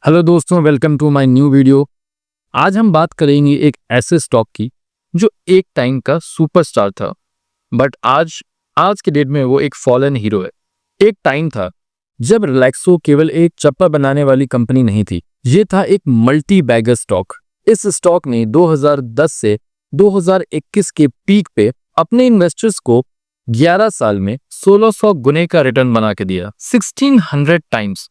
Hello दोस्तों, welcome to my new video. आज हम बात करेंगे एक ऐसे स्टॉक की जो एक टाइम का सुपरस्टार था, बट आज आज के डेट में वो एक फॉलन हीरो है। एक टाइम था जब रिलैक्सो केवल एक चप्पल बनाने वाली कंपनी नहीं थी, ये था एक मल्टी बैगर स्टॉक। इस स्टॉक ने 2010 से 2021 के पीक पे अपने इन्वेस्टर्स को 11 साल में 1600 गुने का रिटर्न बना के दिया, 1600 टाइम्स।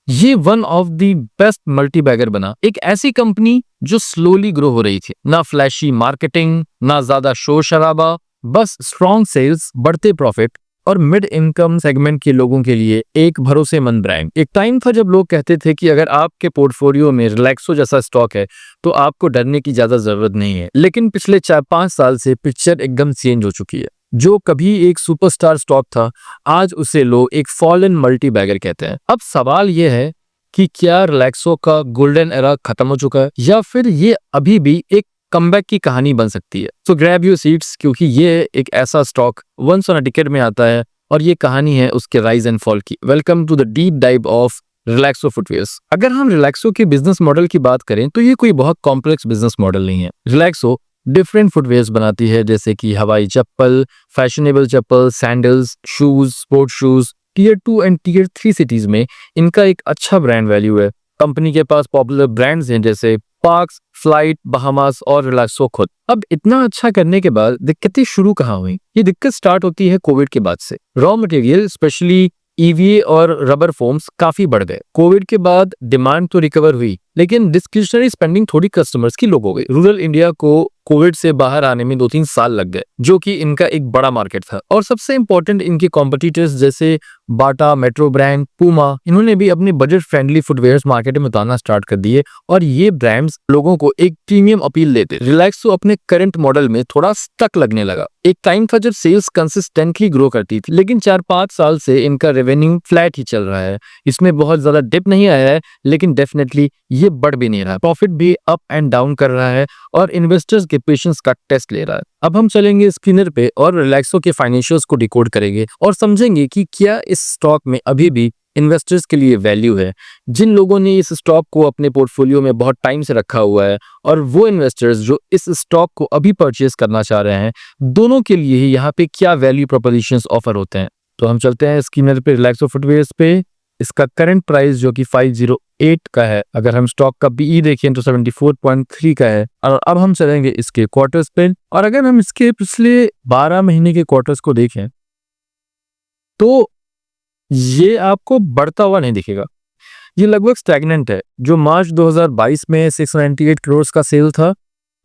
ये one of the best multibagger बना। एक ऐसी कंपनी जो स्लोली ग्रो हो रही थी, ना फ्लैशी मार्केटिंग, ना ज्यादा शोर शराबा, बस स्ट्रॉन्ग सेल्स, बढ़ते प्रॉफिट और मिड इनकम सेगमेंट के लोगों के लिए एक भरोसेमंद ब्रांड। एक टाइम था जब लोग कहते थे कि अगर आपके पोर्टफोलियो में रिलैक्सो जैसा स्टॉक है तो आपको डरने की ज्यादा जरूरत नहीं है। लेकिन पिछले 4-5 साल से पिक्चर एकदम चेंज हो चुकी है। जो कभी एक सुपरस्टार स्टॉक था, आज उसे लोग एक फॉलन मल्टी बैगर कहते हैं। अब सवाल यह है कि क्या रिलैक्सो का गोल्डन एरा खत्म हो चुका है या फिर ये अभी भी एक कमबैक की कहानी बन सकती है। सो ग्रैब योर सीट्स, क्योंकि ये एक ऐसा stock once on a ticket में आता है और ये कहानी है उसके राइज एंड फॉल की। Welcome to the deep dive of Relaxo footwears. अगर हम रिलैक्सो के बिजनेस मॉडल की बात करें तो ये कोई बहुत कॉम्प्लेक्स बिजनेस मॉडल नहीं है। रिलैक्सो डिफरेंट फुटवेयर्स बनाती है, जैसे कि हवाई chappal, fashionable chappal, sandals, shoes, sports shoes. Tier 2 and tier 3 cities में इनका एक अच्छा ब्रांड वैल्यू है। कंपनी के पास पॉपुलर ब्रांड्स हैं जैसे पार्क्स, फ्लाइट, बहामास और रिलैक्सो खुद। अब इतना अच्छा करने के बाद दिक्कतें शुरू कहाँ हुई? ये दिक्कत स्टार्ट होती है कोविड के बाद से। रॉ मटेरियल स्पेशली ईवीए और रबर फोम्स काफी बढ़ गए। कोविड के बाद डिमांड तो रिकवर हुई, लेकिन डिस्क्रिशनरी स्पेंडिंग थोड़ी कस्टमर्स की लो हो गई। रूरल इंडिया को कोविड से बाहर आने में 2-3 साल लग गए, जो कि इनका एक बड़ा मार्केट था। और सबसे इंपॉर्टेंट, इनके कॉम्पिटिटर्स जैसे बाटा, मेट्रो ब्रांड, पूमा, इन्होंने भी अपने बजट फ्रेंडली फुटवेयर्स मार्केट में उतारना स्टार्ट कर दिए और ये ब्रांड्स लोगों को एक प्रीमियम अपील देते। रिलैक्सो अपने करंट मॉडल में थोड़ा स्टक लगने लगा। एक टाइम था जब सेल्स कंसिस्टेंटली ग्रो करती थी, लेकिन 4-5 साल से इनका रेवेन्यू फ्लैट ही चल रहा है। इसमें बहुत ज्यादा डिप नहीं आया है, लेकिन डेफिनेटली ये बढ़ भी नहीं रहा। प्रॉफिट भी अप एंड डाउन कर रहा है और इन्वेस्टर्स के पेशेंस का टेस्ट ले रहा है। अब हम चलेंगे स्क्रीनर पे और रिलैक्सो के फाइनेंशियल्स को डिकोड करेंगे और समझेंगे कि क्या इस स्टॉक में अभी भी इन्वेस्टर्स के लिए वैल्यू है। जिन लोगों ने इस स्टॉक को अपने पोर्टफोलियो में बहुत टाइम से रखा हुआ है और वो इन्वेस्टर्स जो इस स्टॉक को अभी परचेज करना चाह रहे हैं, दोनों के लिए ही यहाँ पे क्या वैल्यू प्रोपोजिशंस ऑफर होते हैं। तो हम चलते हैं स्क्रीनर पे रिलैक्सो फुटवेयर्स पे। इसका करंट प्राइस जो कि 508 का है, अगर हम स्टॉक का बीई देखें तो 74.3 का है। और अब हम चलेंगे इसके क्वार्टर्स पे, और अगर हम इसके पिछले 12 महीने के क्वार्टर्स को देखें तो ये आपको बढ़ता हुआ नहीं दिखेगा। ये लगभग स्टैग्नेंट है। जो मार्च 2022 में 698 करोड़ का सेल था,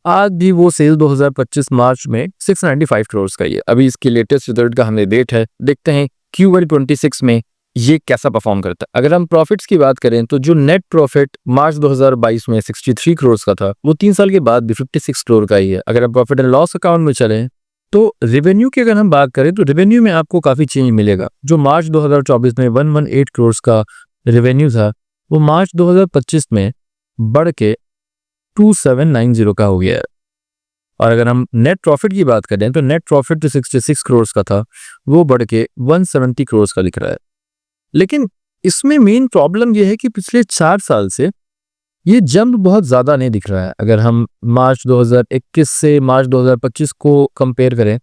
आज भी वो सेल 2025 मार्च में 695 करोड़ का ही है। अभी इसकी लेटेस्ट रिजल्ट का हमें डेट है, देखते हैं Q1 26 में ये कैसा परफॉर्म करता है। अगर हम प्रॉफिट्स की बात करें तो जो नेट प्रॉफिट मार्च 2022 में 63 करोड़ का था, वो 3 साल के बाद भी 56 करोड़ का ही है। अगर हम प्रॉफिट एंड लॉस अकाउंट में चलें तो रेवेन्यू की अगर हम बात करें तो रेवेन्यू में आपको काफी चेंज मिलेगा। जो मार्च 2024 में 118 करोड़ का रेवेन्यू था, वो मार्च 2025 में बढ़ के 2790 का हो गया है। और अगर हम नेट प्रॉफिट की बात करें तो नेट प्रॉफिट जो 66 करोड़ का था, वो बढ़ के 170 करोड़ का दिख रहा है। लेकिन इसमें मेन प्रॉब्लम यह है कि पिछले 4 साल से ये जंप बहुत ज्यादा नहीं दिख रहा है। अगर हम मार्च 2021 से मार्च 2025 को कंपेयर करें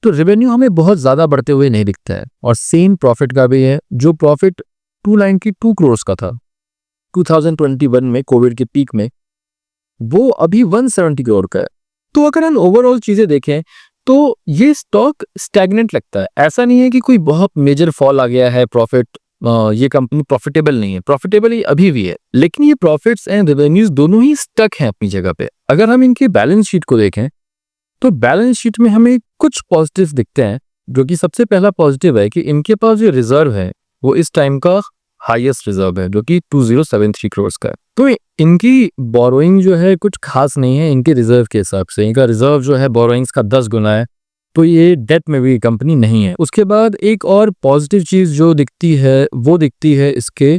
तो रेवेन्यू हमें बहुत ज्यादा बढ़ते हुए नहीं दिखता है। और सेम प्रॉफिट का भी है। जो प्रॉफिट 292 करोड़ का था 2021 में कोविड के पीक में, वो अभी 170 करोड़ का है। तो अगर हम ओवरऑल चीजें देखें तो ये स्टॉक स्टैग्नेंट लगता है। ऐसा नहीं है कि कोई बहुत मेजर फॉल आ गया है प्रॉफिट, ये कंपनी प्रॉफिटेबल नहीं है। प्रॉफिटेबल ही अभी भी है, लेकिन ये प्रॉफिट्स एंड रेवेन्यूज दोनों ही स्टक हैं अपनी जगह पे। अगर हम इनकी बैलेंस शीट को देखें तो बैलेंस शीट में हमें कुछ पॉजिटिव्स दिखते हैं। जो कि सबसे पहला पॉजिटिव है कि इनके पास जो रिजर्व है वो इस टाइम का हाईएस्ट रिजर्व है, जो कि 2073 करोड़ का है। तो इनकी बोरोइंग जो है कुछ खास नहीं है इनके रिजर्व के हिसाब से। इनका रिजर्व जो है बोरोइंग्स का 10 गुना है, तो ये डेट में भी कंपनी नहीं है। उसके बाद एक और पॉजिटिव चीज जो दिखती है वो दिखती है इसके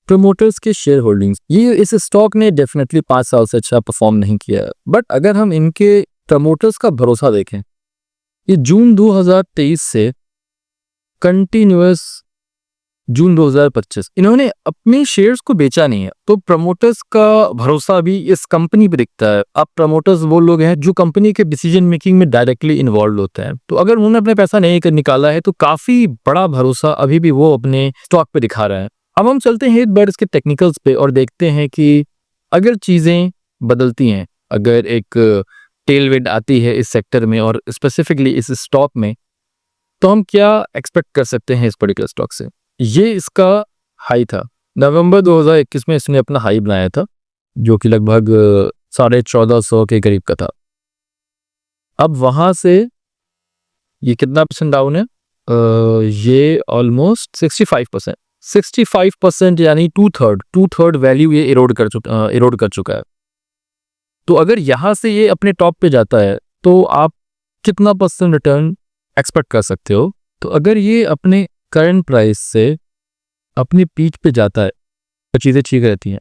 प्रमोटर्स के शेयर होल्डिंग्स। ये इस स्टॉक ने डेफिनेटली 5 साल से अच्छा परफॉर्म नहीं किया है, बट अगर हम इनके प्रमोटर्स का भरोसा देखें, ये जून 2023 से कंटिन्यूअस जून 2025 इन्होंने अपने शेयर्स को बेचा नहीं है। तो प्रमोटर्स का भरोसा भी इस कंपनी पे दिखता है। अब प्रमोटर्स वो लोग हैं जो कंपनी के डिसीजन मेकिंग में डायरेक्टली इन्वॉल्व होते हैं। तो अगर उन्होंने अपने पैसा नहीं कर निकाला है तो काफी बड़ा भरोसा अभी भी वो अपने स्टॉक पे दिखा रहा है। अब हम चलते हैं एक बार इसके टेक्निकल्स पे और देखते हैं कि अगर चीजें बदलती हैं, अगर एक टेलविंड आती है इस सेक्टर में और स्पेसिफिकली इस स्टॉक में, तो हम क्या एक्सपेक्ट कर सकते हैं इस पर्टिकुलर स्टॉक से। ये इसका हाई था नवंबर 2021 में, इसने अपना हाई बनाया था जो कि लगभग 1450 के करीब का था। अब वहां से ये कितना परसेंट डाउन है, ये ऑलमोस्ट 65% यानी टू थर्ड वैल्यू ये इरोड कर चुका है। तो अगर यहां से ये अपने टॉप पे जाता है तो आप कितना परसेंट रिटर्न एक्सपेक्ट कर सकते हो। तो अगर ये अपने करंट प्राइस से अपनी पीक पे जाता है तो चीज़ें ठीक रहती हैं,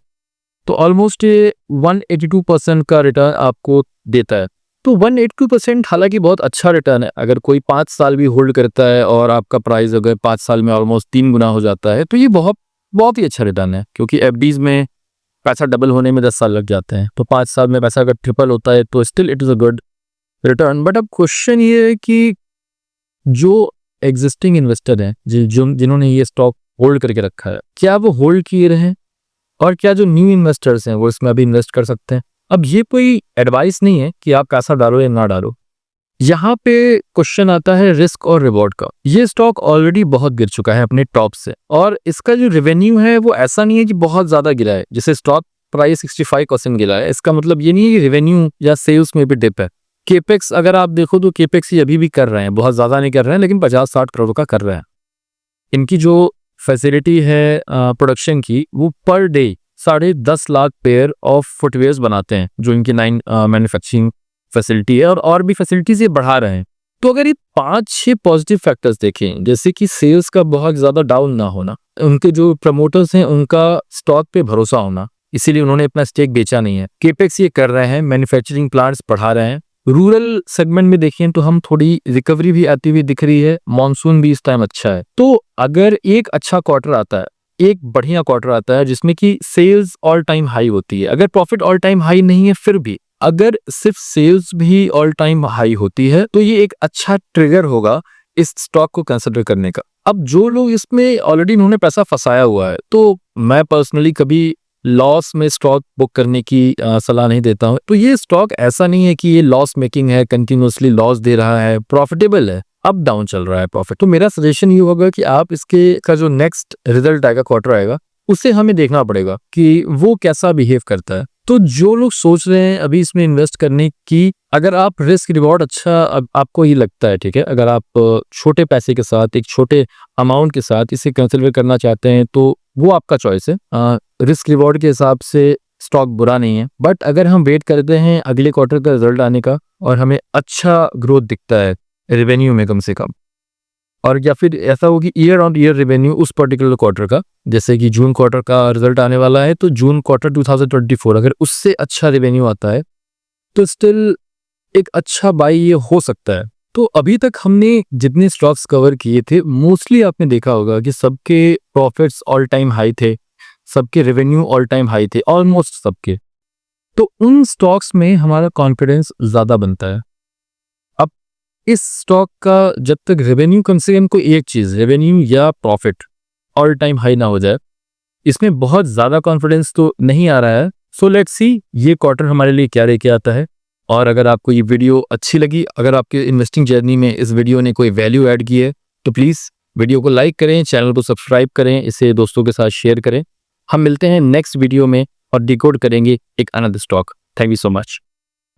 तो ऑलमोस्ट ये 182% का रिटर्न आपको देता है। तो 182% हालांकि बहुत अच्छा रिटर्न है। अगर कोई 5 साल भी होल्ड करता है और आपका प्राइस अगर 5 साल में ऑलमोस्ट 3 गुना हो जाता है तो ये बहुत ही अच्छा रिटर्न है, क्योंकि एफडीज में पैसा डबल होने में 10 साल लग जाते हैं। तो 5 साल में पैसा अगर ट्रिपल होता है तो still it is a good return. But अब क्वेश्चन ये है कि जो एग्जिस्टिंग इन्वेस्टर हैं जिन्होंने ये स्टॉक होल्ड करके रखा है, क्या वो होल्ड किए रहे, और क्या जो न्यू इन्वेस्टर्स हैं वो इसमें अभी इन्वेस्ट कर सकते हैं। अब ये कोई एडवाइस नहीं है कि आप पैसा डालो या ना डालो। यहाँ पे क्वेश्चन आता है रिस्क और रिवॉर्ड का। ये स्टॉक ऑलरेडी बहुत गिर चुका है अपने टॉप से, और इसका जो रेवेन्यू है वो ऐसा नहीं है कि बहुत ज्यादा गिरा है। जैसे स्टॉक प्राइस 65% गिरा है, इसका मतलब ये नहीं है कि रेवेन्यू या सेल्स में भी डिप है। केपेक्स अगर आप देखो तो केपेक्स ये अभी भी कर रहे हैं, बहुत ज्यादा नहीं कर रहे हैं लेकिन 50-60 करोड़ का कर रहे हैं। इनकी जो फैसिलिटी है प्रोडक्शन की, वो per day 10.5 lakh pair of footwears बनाते हैं, जो इनकी 9 मैन्युफैक्चरिंग फैसिलिटी है, और भी फैसिलिटीज ये बढ़ा रहे हैं। तो अगर ये 5-6 पॉजिटिव फैक्टर्स देखें, जैसे कि सेल्स का बहुत ज्यादा डाउन ना होना, उनके जो प्रमोटर्स हैं उनका स्टॉक पे भरोसा होना, इसीलिए उन्होंने अपना स्टेक बेचा नहीं है, केपेक्स ये कर रहे हैं, मैन्युफैक्चरिंग प्लांट्स बढ़ा रहे हैं, रूरल सेगमेंट में देखें तो हम थोड़ी रिकवरी भी आती हुई दिख रही है, मॉनसून भी इस टाइम अच्छा है। तो अगर एक अच्छा क्वार्टर आता है, एक बढ़िया क्वार्टर आता है जिसमें कि सेल्स ऑल टाइम हाई होती है, अगर प्रॉफिट ऑल टाइम हाई नहीं है फिर भी अगर सिर्फ सेल्स भी ऑल टाइम हाई होती है तो ये एक अच्छा ट्रिगर होगा इस स्टॉक को कंसिडर करने का। अब जो लोग इसमें ऑलरेडी इन्होंने पैसा फंसाया हुआ है, तो मैं पर्सनली कभी लॉस में स्टॉक बुक करने की सलाह नहीं देता हूं। तो ये स्टॉक ऐसा नहीं है कि ये लॉस मेकिंग है, कंटिन्यूअसली लॉस दे रहा है, प्रॉफिटेबल है, अप डाउन चल रहा है प्रॉफिट। तो मेरा सजेशन ये होगा कि आप इसके का जो नेक्स्ट रिजल्ट आएगा, क्वार्टर आएगा, उससे हमें देखना पड़ेगा कि वो कैसा बिहेव करता है। तो जो लोग सोच रहे हैं अभी इसमें इन्वेस्ट करने की, अगर आप रिस्क रिवॉर्ड अच्छा आपको ये लगता है, ठीक है, अगर आप छोटे पैसे के साथ, एक छोटे अमाउंट के साथ इसे कंसिडर करना चाहते हैं तो वो आपका चॉइस है। रिस्क रिवॉर्ड के हिसाब से स्टॉक बुरा नहीं है, बट अगर हम वेट करते हैं अगले क्वार्टर का रिजल्ट आने का और हमें अच्छा ग्रोथ दिखता है रेवेन्यू में कम से कम, और या फिर ऐसा हो कि ईयर ऑन ईयर रेवेन्यू उस पर्टिकुलर क्वार्टर का, जैसे कि जून क्वार्टर का रिजल्ट आने वाला है, तो जून क्वार्टर 2024 अगर उससे अच्छा रेवेन्यू आता है तो स्टिल एक अच्छा बाई ये हो सकता है। तो अभी तक हमने जितने स्टॉक्स कवर किए थे, मोस्टली आपने देखा होगा कि सबके प्रॉफिट्स ऑल टाइम हाई थे, सबके रेवेन्यू ऑल टाइम हाई थे, ऑलमोस्ट सबके। तो उन स्टॉक्स में हमारा कॉन्फिडेंस ज्यादा बनता है। अब इस स्टॉक का जब तक रेवेन्यू, कम से कम कोई एक चीज, रेवेन्यू या प्रॉफिट ऑल टाइम हाई ना हो जाए, इसमें बहुत ज्यादा कॉन्फिडेंस तो नहीं आ रहा है। सो लेट्स सी ये क्वार्टर हमारे लिए क्या लेके आता है। और अगर आपको ये वीडियो अच्छी लगी, अगर आपके इन्वेस्टिंग जर्नी में इस वीडियो ने कोई वैल्यू ऐड की है, तो प्लीज वीडियो को लाइक करें, चैनल को सब्सक्राइब करें, इसे दोस्तों के साथ शेयर करें। हम मिलते हैं नेक्स्ट वीडियो में और डिकोड करेंगे एक another stock. Thank you so much.